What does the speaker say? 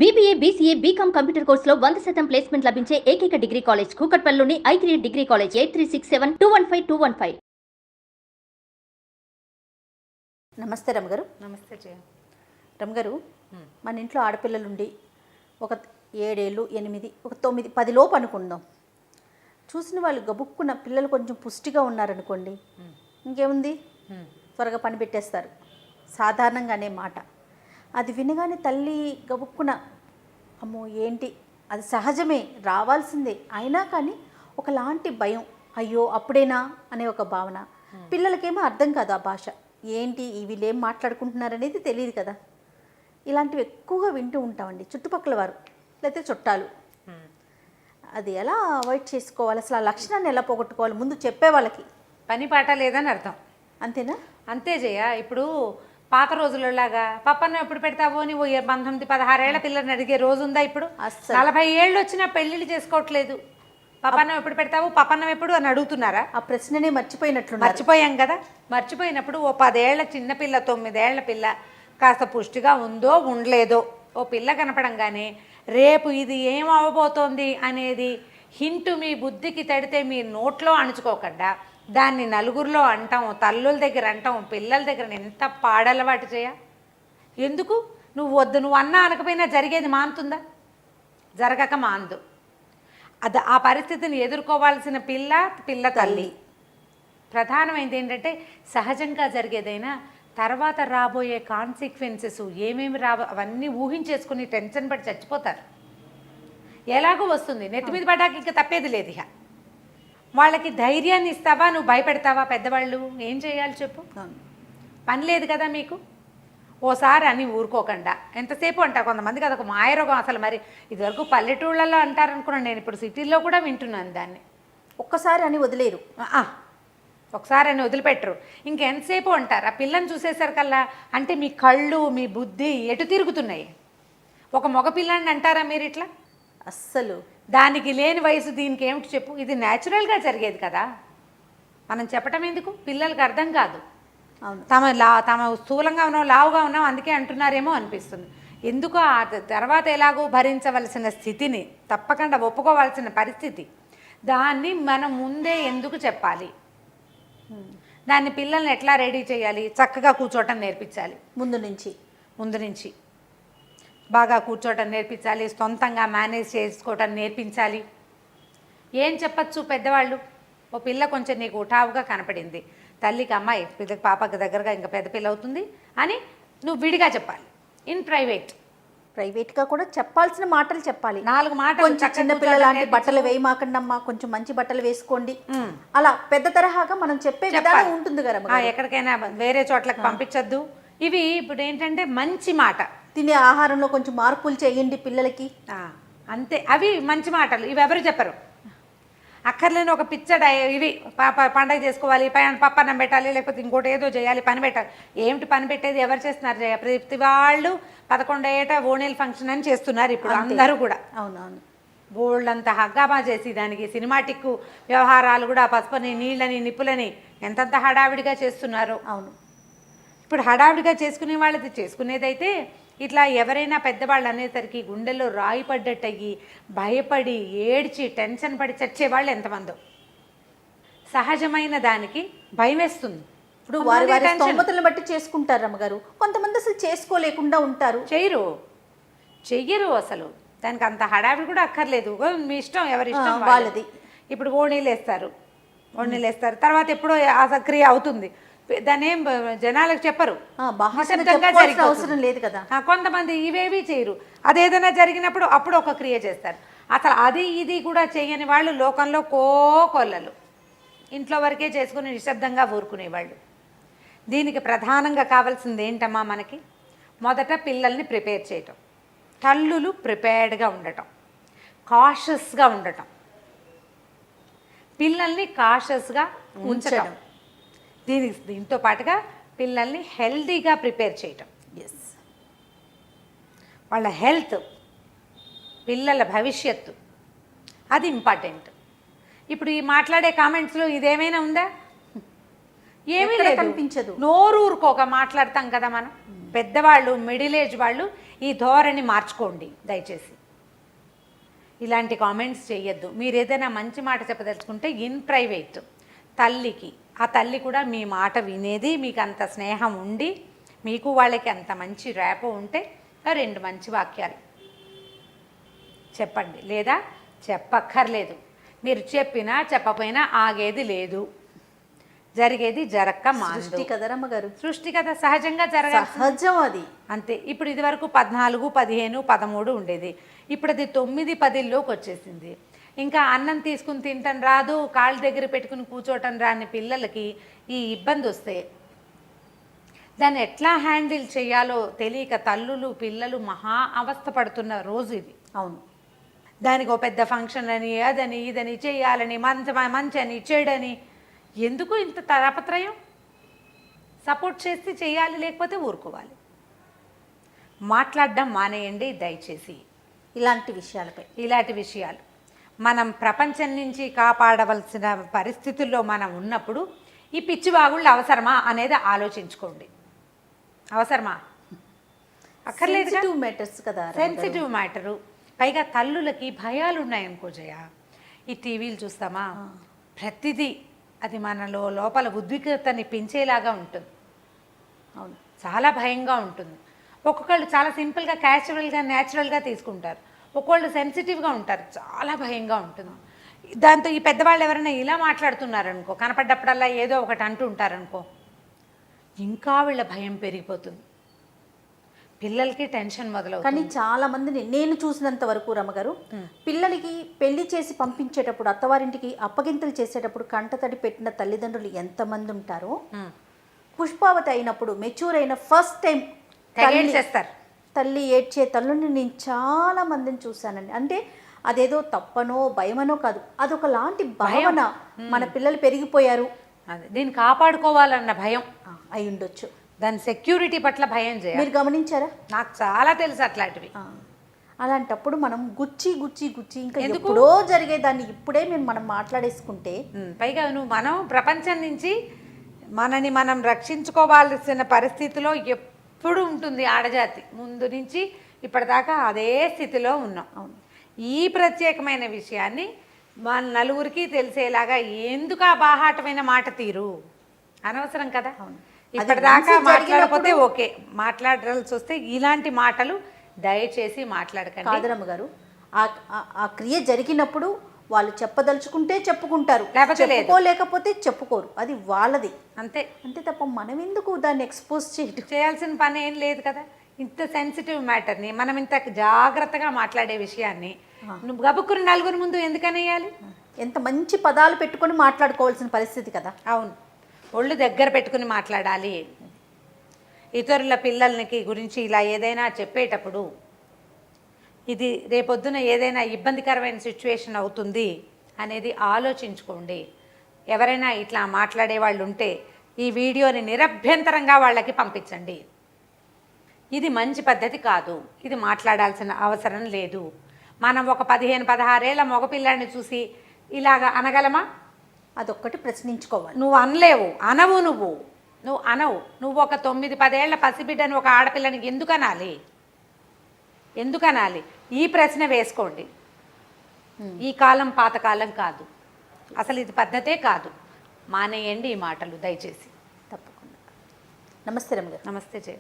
BBA, BCA, BCom computer కోర్సులో 100% placement లభించే ఏకైక డిగ్రీ కాలేజ్ కూకట్పల్లిలోని i3 డిగ్రీ కాలేజ్ 8367215215. నమస్తే రమగారు. నమస్తే జయ. రమగారు, మన ఇంట్లో ఆడపిల్లలుండి ఒక 7 ఏళ్ళు 8 ఒక 9 10 లోపు అనుకుందాం. చూసిన వాళ్ళు గబుక్కున్న పిల్లలు కొంచెం పుష్టిగా ఉన్నారనుకోండి, ఇంకేముంది, త్వరగా పని పెట్టేస్తారు. సాధారణంగానే మాట అది వినగానే తల్లి గబుక్కున అమ్మో ఏంటి, అది సహజమే, రావాల్సిందే, అయినా కానీ ఒకలాంటి భయం, అయ్యో అప్పుడేనా అనే ఒక భావన. పిల్లలకేమో అర్థం కాదు ఆ భాష ఏంటి, వీళ్ళు ఏం మాట్లాడుకుంటున్నారనేది తెలియదు కదా. ఇలాంటివి ఎక్కువగా వింటూ ఉంటామండి చుట్టుపక్కల వారు లేకపోతే చుట్టాలు. అది ఎలా అవాయిడ్ చేసుకోవాలి, అసలు ఆ లక్షణాన్ని ఎలా పోగొట్టుకోవాలి ముందు చెప్పే వాళ్ళకి? పని పాట లేదని అర్థం, అంతేనా? అంతే జయ. ఇప్పుడు పాత రోజులలాగా పప్పన్నం ఎప్పుడు పెడతావో నువ్వు 19-16 ఏళ్ల పిల్లల్ని అడిగే రోజు ఉందా? ఇప్పుడు 40 ఏళ్ళు వచ్చినా పెళ్ళిళ్ళు చేసుకోవట్లేదు. పప్పన్నం ఎప్పుడు పెడతావు, పప్పన్నం ఎప్పుడు అని అడుగుతున్నారా? ఆ ప్రశ్ననే మర్చిపోయాం కదా. మర్చిపోయినప్పుడు ఓ 10 ఏళ్ల చిన్నపిల్ల, 9 ఏళ్ల పిల్ల కాస్త పుష్టిగా ఉందో ఉండలేదో ఓ పిల్ల కనపడంగానే రేపు ఇది ఏం అవ్వబోతోంది అనేది హింటు మీ బుద్ధికి తడితే మీ నోట్లో అణుచుకోకుండా దాన్ని నలుగురిలో అంటాం, తల్లుల దగ్గర అంటాం, పిల్లల దగ్గర ఎంత పాడలవాటు చేయ. ఎందుకు నువ్వు వద్దు, నువ్వు అన్నా అనకపోయినా జరిగేది మానుతుందా? జరగక మాందు. అది ఆ పరిస్థితిని ఎదుర్కోవాల్సిన పిల్ల తల్లి. ప్రధానమైనది ఏంటంటే సహజంగా జరిగేదైనా తర్వాత రాబోయే కాన్సిక్వెన్సెస్ ఏమేమి అవన్నీ ఊహించేసుకుని టెన్షన్ పడి చచ్చిపోతారు. ఎలాగో వస్తుంది, నెత్తి మీద పడ్డాక ఇంకా తప్పేది లేదు. ఇక వాళ్ళకి ధైర్యాన్ని ఇస్తావా, నువ్వు భయపెడతావా? పెద్దవాళ్ళు ఏం చేయాలి చెప్పు? పని లేదు కదా మీకు. ఓసారి అని ఊరుకోకుండా ఎంతసేపు అంటారు కొంతమందికి, అదొక మాయరోగం. అసలు మరి ఇదివరకు పల్లెటూళ్ళల్లో అంటారనుకున్నాను, నేను ఇప్పుడు సిటీల్లో కూడా వింటున్నాను దాన్ని. ఒక్కసారి అని వదిలేరు, ఒకసారి అని వదిలిపెట్టరు. ఇంకెంతసేపు అంటారు. ఆ పిల్లని చూసేసరికల్లా అంటే మీ కళ్ళు మీ బుద్ధి ఎటు తిరుగుతున్నాయి? ఒక మగ పిల్లాన్ని అంటారా మీరు ఇట్లా? అస్సలు దానికి లేని వయసు దీనికి ఏమిటి చెప్పు? ఇది న్యాచురల్గా జరిగేది కదా, మనం చెప్పటం ఎందుకు? పిల్లలకి అర్థం కాదు. తమ స్థూలంగా ఉన్నాం, లావుగా ఉన్నాం అందుకే అంటున్నారేమో అనిపిస్తుంది. ఎందుకో ఆ తర్వాత ఎలాగో భరించవలసిన స్థితిని తప్పకుండా ఒప్పుకోవాల్సిన పరిస్థితి, దాన్ని మనం ముందే ఎందుకు చెప్పాలి? దాన్ని పిల్లల్ని ఎట్లా రెడీ చేయాలి? చక్కగా కూర్చోవటం నేర్పించాలి. ముందు నుంచి బాగా కూర్చోవటం నేర్పించాలి, సొంతంగా మేనేజ్ చేసుకోవటం నేర్పించాలి. ఏం చెప్పచ్చు పెద్దవాళ్ళు? ఓ పిల్ల కొంచెం నీకు ఉఠావుగా కనపడింది, తల్లికి అమ్మాయి పిల్లకి పాపకి దగ్గరగా ఇంకా పెద్ద పిల్ల అవుతుంది అని నువ్వు విడిగా చెప్పాలి. ఇన్ ప్రైవేట్గా కూడా చెప్పాల్సిన మాటలు చెప్పాలి. 4 మాటలు. కొంచెం చిన్నపిల్ల లాంటి బట్టలు వేయమాకండమ్మా, కొంచెం మంచి బట్టలు వేసుకోండి, అలా పెద్ద తరహాగా మనం చెప్పే విధానం ఉంటుంది కదా. ఎక్కడికైనా వేరే చోట్లకి పంపించద్దు. ఇవి ఇప్పుడు ఏంటంటే మంచి మాట. తినే ఆహారంలో కొంచెం మార్పులు చేయండి పిల్లలకి, అంతే. అవి మంచి మాటలు. ఇవి ఎవరు చెప్పరు. అక్కర్లేని ఒక పిచ్చడ ఇవి పండగ చేసుకోవాలి, పప్పన్నం పెట్టాలి, లేకపోతే ఇంకోటి ఏదో చేయాలి, పని పెట్టాలి. ఏమిటి పని పెట్టేది? ఎవరు చేస్తున్నారు? ప్రతి వాళ్ళు 11 ఏట ఓణీల ఫంక్షన్ అని చేస్తున్నారు ఇప్పుడు అందరూ కూడా. అవునవును. బోల్డంత హగ్గామా చేసి దానికి సినిమాటిక్ వ్యవహారాలు కూడా, పసుపని నీళ్ళని నిప్పులని ఎంతంత హడావిడిగా చేస్తున్నారు. అవును. ఇప్పుడు హడావిడిగా చేసుకునే వాళ్ళది చేసుకునేదైతే ఇట్లా ఎవరైనా పెద్దవాళ్ళు అనేసరికి గుండెల్లో రాయి పడ్డట్టయ్యి భయపడి ఏడ్చి టెన్షన్ పడి చచ్చేవాళ్ళు ఎంతమందో. సహజమైన దానికి భయం వేస్తుంది. ఇప్పుడు వారి స్తోమతలను బట్టి చేసుకుంటారు అమ్మగారు. కొంతమంది అసలు చేసుకోలేకుండా ఉంటారు, చెయ్యరు అసలు. దానికి అంత హడావిడి కూడా అక్కర్లేదు, మీ ఇష్టం, ఎవరి ఇష్టం వాళ్ళది. ఇప్పుడు ఓణీలు వేస్తారు, తర్వాత ఎప్పుడో ఆ క్రియ అవుతుంది, దాన్ని ఏం జనాలకు చెప్పరు, అవసరం లేదు కదా. కొంతమంది ఇవేవి చేయరు. అదేదైనా జరిగినప్పుడు అప్పుడు ఒక క్రియ చేస్తారు. అసలు అది ఇది కూడా చేయని వాళ్ళు లోకంలో కోకొల్లలు. ఇంట్లో వరకే చేసుకుని నిశ్శబ్దంగా ఊరుకునేవాళ్ళు. దీనికి ప్రధానంగా కావాల్సింది ఏంటమ్మా మనకి? మొదట పిల్లల్ని ప్రిపేర్ చేయటం, తల్లులు ప్రిపేర్డ్గా ఉండటం, కాషస్గా ఉండటం, పిల్లల్ని కాషస్గా ఉంచడం. దీంతో పాటుగా పిల్లల్ని హెల్దీగా ప్రిపేర్ చేయటం. వాళ్ళ హెల్త్, పిల్లల భవిష్యత్తు, అది ఇంపార్టెంట్. ఇప్పుడు ఈ మాట్లాడే కామెంట్స్లో ఇదేమైనా ఉందా? ఏమీ లేదు, కనిపించదు. నోరూరుకోక మాట్లాడతాం కదా మనం. పెద్దవాళ్ళు, మిడిల్ ఏజ్ వాళ్ళు ఈ ధోరణి మార్చుకోండి దయచేసి. ఇలాంటి కామెంట్స్ చేయొద్దు. మీరు ఏదైనా మంచి మాట చెప్పదలుచుకుంటే ఇన్ ప్రైవేట్ తల్లికి, ఆ తల్లి కూడా మీ మాట వినేది, మీకు అంత స్నేహం ఉండి మీకు వాళ్ళకి అంత మంచి ర్యాపో ఉంటే 2 మంచి వాక్యాలు చెప్పండి. లేదా చెప్పక్కర్లేదు. మీరు చెప్పినా చెప్పపోయినా ఆగేది లేదు, జరిగేది జరక్క మాందు. సృష్టి కదా రమ్మగారు, సృష్టి కదా, సహజంగా జరగాలి, సహజం అది. అంతే. ఇప్పుడు ఇది వరకు 14, 15, 13 ఉండేది. ఇప్పుడు అది 9, 10లోకి వచ్చేసింది. ఇంకా అన్నం తీసుకుని తింటం రాదు, కాళ్ళ దగ్గర పెట్టుకుని కూర్చోటం రాని పిల్లలకి ఈ ఇబ్బంది వస్తే దాన్ని ఎట్లా హ్యాండిల్ చేయాలో తెలియక తల్లులు పిల్లలు మహా అవస్థ పడుతున్న రోజు ఇది. అవును. దానికి ఒక పెద్ద ఫంక్షన్ అని, అదని ఇదని చేయాలని, మంచి అని, చెడని, ఎందుకు ఇంత తాపత్రయం? సపోర్ట్ చేస్తే చేయాలి, లేకపోతే ఊరుకోవాలి. మాట్లాడడం మానేయండి దయచేసి ఇలాంటి విషయాలపై. ఇలాంటి విషయాలు మనం ప్రపంచం నుంచి కాపాడవలసిన పరిస్థితుల్లో మనం ఉన్నప్పుడు ఈ పిచ్చివాగుళ్ళు అవసరమా అనేది ఆలోచించుకోండి. అవసరమా? అక్కర్లేదు. మ్యాటర్స్ కదా, సెన్సిటివ్ మ్యాటరు. పైగా తల్లులకి భయాలు ఉన్నాయనుకో జయ, ఈ టీవీలు చూస్తామా, ప్రతిదీ అది మనలో లోపల ఉద్విగ్నతని పెంచేలాగా ఉంటుంది. అవును, చాలా భయంగా ఉంటుంది. ఒక్కొక్కళ్ళు చాలా సింపుల్గా, క్యాజువల్గా, న్యాచురల్గా తీసుకుంటారు. ఒక్కొక్కళ్ళు సెన్సిటివ్గా ఉంటారు, చాలా భయంగా ఉంటుంది. దాంతో ఈ పెద్దవాళ్ళు ఎవరైనా ఇలా మాట్లాడుతున్నారనుకో, కనపడ్డప్పుడల్లా ఏదో ఒకటి అంటూ ఉంటారనుకో, ఇంకా వీళ్ళ భయం పెరిగిపోతుంది, పిల్లలకి టెన్షన్ మొదలవుతుంది. కానీ చాలా మందిని నేను చూసినంత వరకు రమ్మగారు, పిల్లలకి పెళ్లి చేసి పంపించేటప్పుడు, అత్తవారింటికి అప్పగింతలు చేసేటప్పుడు కంటతడి పెట్టిన తల్లిదండ్రులు ఎంతమంది ఉంటారో, పుష్పావతి అయినప్పుడు మెచ్యూర్ అయిన ఫస్ట్ టైం తల్లి ఏడ్చే తల్లుని నేను చాలా మందిని చూశానండి. అంటే అదేదో తప్పనో భయమనో కాదు, అదొక లాంటి భావన. మన పిల్లలు పెరిగిపోయారు, అదే దీన్ని కాపాడుకోవాలన్న భయం అయి ఉండొచ్చు. దాని సెక్యూరిటీ పట్ల భయం చేయాలి. మీరు గమనించారా? నాకు చాలా తెలుసు అట్లాంటివి. అలాంటిప్పుడు మనం గుచ్చి గుచ్చి గుచ్చి ఇంకా ఎప్పుడో జరిగేదాన్ని ఇప్పుడే మనం మాట్లాడేసుకుంటే, పైగా మనం ప్రపంచం నుంచి మనని మనం రక్షించుకోవాల్సిన పరిస్థితిలో ఎప్పుడు ఉంటుంది ఆడజాతి. ముందు నుంచి ఇప్పటిదాకా అదే స్థితిలో ఉన్నాం. అవును. ఈ ప్రత్యేకమైన విషయాన్ని మన నలుగురికి తెలిసేలాగా ఎందుకు ఆ బాహాటమైన మాట తీరు అనవసరం కదా. ఇప్పటిదాకా మాట్లాడకపోతే ఓకే, మాట్లాడాల్సి వస్తే ఇలాంటి మాటలు దయచేసి మాట్లాడకండి. కాదరమ్మ గారు, ఆ క్రియ జరిగినప్పుడు వాళ్ళు చెప్పదలుచుకుంటే చెప్పుకుంటారు, చెప్పుకోలేకపోతే చెప్పుకోరు, అది వాళ్ళది. అంతే అంతే తప్ప మనం ఎందుకు దాన్ని ఎక్స్పోజ్ చేయాల్సిన పని ఏం లేదు కదా. ఇంత సెన్సిటివ్ మ్యాటర్ని మనం ఇంత జాగ్రత్తగా మాట్లాడే విషయాన్ని నువ్వు గబుక్కుని నలుగురి ముందు ఎందుకనేయాలి? ఎంత మంచి పదాలు పెట్టుకొని మాట్లాడుకోవాల్సిన పరిస్థితి కదా. అవును, ఒళ్ళు దగ్గర పెట్టుకుని మాట్లాడాలి. ఇతరుల పిల్లలకి గురించి ఇలా ఏదైనా చెప్పేటప్పుడు ఇది రేపొద్దున ఏదైనా ఇబ్బందికరమైన సిచ్యువేషన్ అవుతుంది అనేది ఆలోచించుకోండి. ఎవరైనా ఇట్లా మాట్లాడే వాళ్ళు ఉంటే ఈ వీడియోని నిరభ్యంతరంగా వాళ్ళకి పంపించండి. ఇది మంచి పద్ధతి కాదు, ఇది మాట్లాడాల్సిన అవసరం లేదు. మనం ఒక 15-16 ఏళ్ల మగపిల్లాడిని చూసి ఇలాగ అనగలమా? అదొక్కటి ప్రశ్నించుకోవాలి. నువ్వు అనలేవు, అనవు. నువ్వు అనవు. నువ్వు ఒక 9-10 ఏళ్ల పసిబిడ్డని ఒక ఆడపిల్లని ఎందుకనాలి? ఈ ప్రశ్న వేసుకోండి. ఈ కాలం పాతకాలం కాదు, అసలు ఇది పద్ధతే కాదు. మానేయండి ఈ మాటలు దయచేసి. తప్పకుండా. నమస్తే రమ్మ గారు. నమస్తే జయ.